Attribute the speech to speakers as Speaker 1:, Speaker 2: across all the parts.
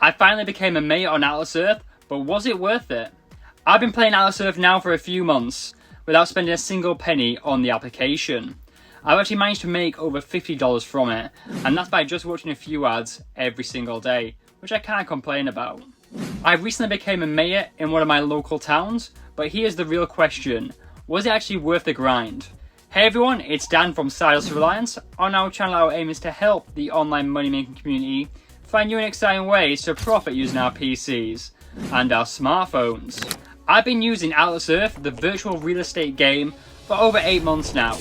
Speaker 1: I finally became a mate on Atlas Earth, but was it worth it? I've been playing Atlas Earth now for a few months without spending a single penny on the application. I've actually managed to make over $50 from it, and that's by just watching a few ads every single day, which I can't complain about. I recently became a mayor in one of my local towns, but here's the real question: was it actually worth the grind? Hey everyone, it's Dan from Sidehustlereliance. On our channel, our aim is to help the online money making community find new and exciting ways to profit using our PCs and our smartphones. I've been using Atlas Earth, the virtual real estate game, for over 8 months now.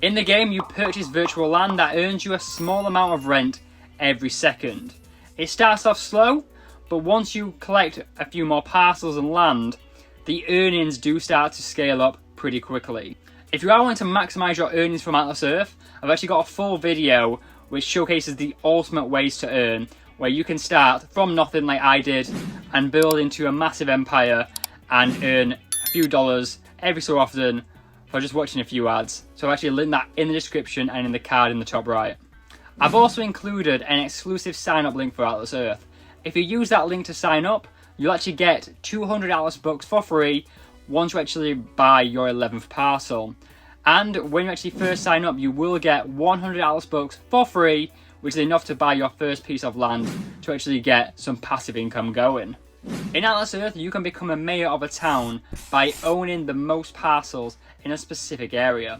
Speaker 1: In the game, you purchase virtual land that earns you a small amount of rent every second. It starts off slow, but once you collect a few more parcels and land, the earnings do start to scale up pretty quickly. If you are wanting to maximize your earnings from Atlas Earth, I've actually got a full video which showcases the ultimate ways to earn, where you can start from nothing like I did and build into a massive empire and earn a few dollars every so often for just watching a few ads. So I've actually linked that in the description and in the card in the top right. I've also included an exclusive sign up link for Atlas Earth. If you use that link to sign up, you'll actually get 200 Atlas bucks for free once you actually buy your 11th parcel. And when you actually first sign up, you will get 100 Atlas bucks for free, which is enough to buy your first piece of land to actually get some passive income going. In Atlas Earth, you can become a mayor of a town by owning the most parcels in a specific area.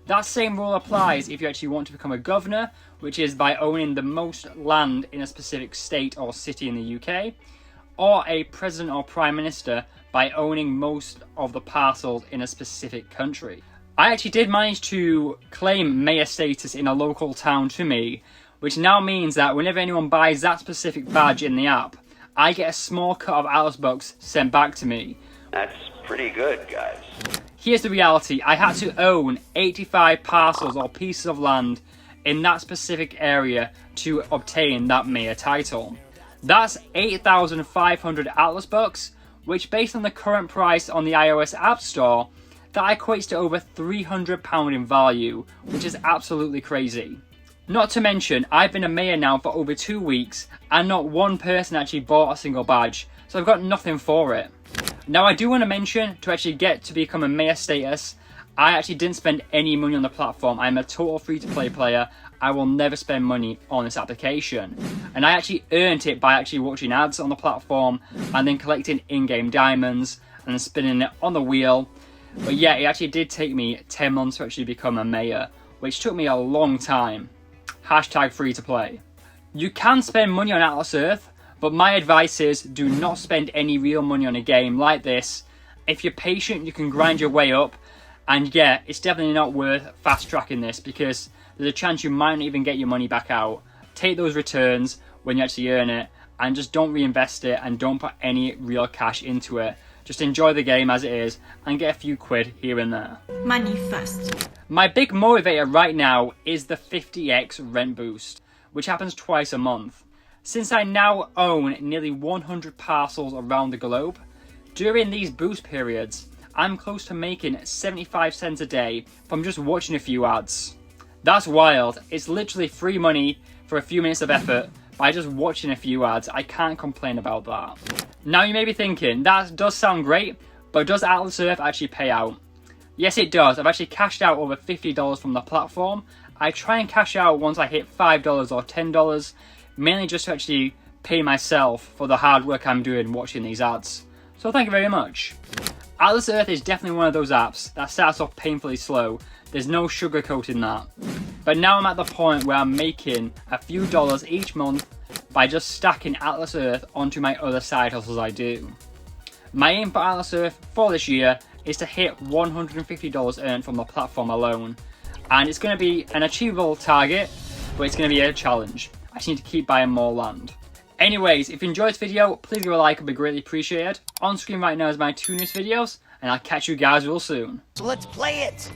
Speaker 1: That same rule applies if you actually want to become a governor, which is by owning the most land in a specific state or city in the UK, or a president or prime minister by owning most of the parcels in a specific country. I actually did manage to claim mayor status in a local town to me, which now means that whenever anyone buys that specific badge in the app, I get a small cut of Atlas bucks sent back to me.
Speaker 2: That's pretty good, guys.
Speaker 1: Here's the reality: I had to own 85 parcels or pieces of land in that specific area to obtain that mayor title. That's 8,500 Atlas bucks, which based on the current price on the iOS App Store, that equates to over £300 in value, which is absolutely crazy. Not to mention, I've been a mayor now for over 2 weeks and not one person actually bought a single badge, so I've got nothing for it. Now I do want to mention, to actually get to become a mayor status, I actually didn't spend any money on the platform. I'm a total free-to-play player. I will never spend money on this application. And I actually earned it by actually watching ads on the platform and then collecting in-game diamonds and then spinning it on the wheel. But yeah, it actually did take me 10 months to actually become a mayor, which took me a long time. Hashtag free to play. You can spend money on Atlas Earth, but my advice is do not spend any real money on a game like this. If you're patient, you can grind your way up. And yeah, it's definitely not worth fast tracking this because there's a chance you might not even get your money back out. Take those returns when you actually earn it and just don't reinvest it and don't put any real cash into it. Just enjoy the game as it is and get a few quid here and there.
Speaker 3: Money first.
Speaker 1: My big motivator right now is the 50x rent boost, which happens twice a month. Since I now own nearly 100 parcels around the globe, during these boost periods, I'm close to making 75 cents a day from just watching a few ads. That's wild. It's literally free money for a few minutes of effort by just watching a few ads. I can't complain about that. Now you may be thinking, that does sound great, but does Atlas Earth actually pay out? Yes it does. I've actually cashed out over $50 from the platform. I try and cash out once I hit $5 or $10, mainly just to actually pay myself for the hard work I'm doing watching these ads. So thank you very much. Atlas Earth is definitely one of those apps that starts off painfully slow. There's no sugarcoating that. But now I'm at the point where I'm making a few dollars each month by just stacking Atlas Earth onto my other side hustles I do. My aim for Atlas Earth for this year is to hit $150 earned from the platform alone. And it's going to be an achievable target, but it's going to be a challenge. I just need to keep buying more land. Anyways, if you enjoyed this video, please give it a like, it would be greatly appreciated. On screen right now is my 2 newest videos, and I'll catch you guys real soon.
Speaker 2: So let's play it!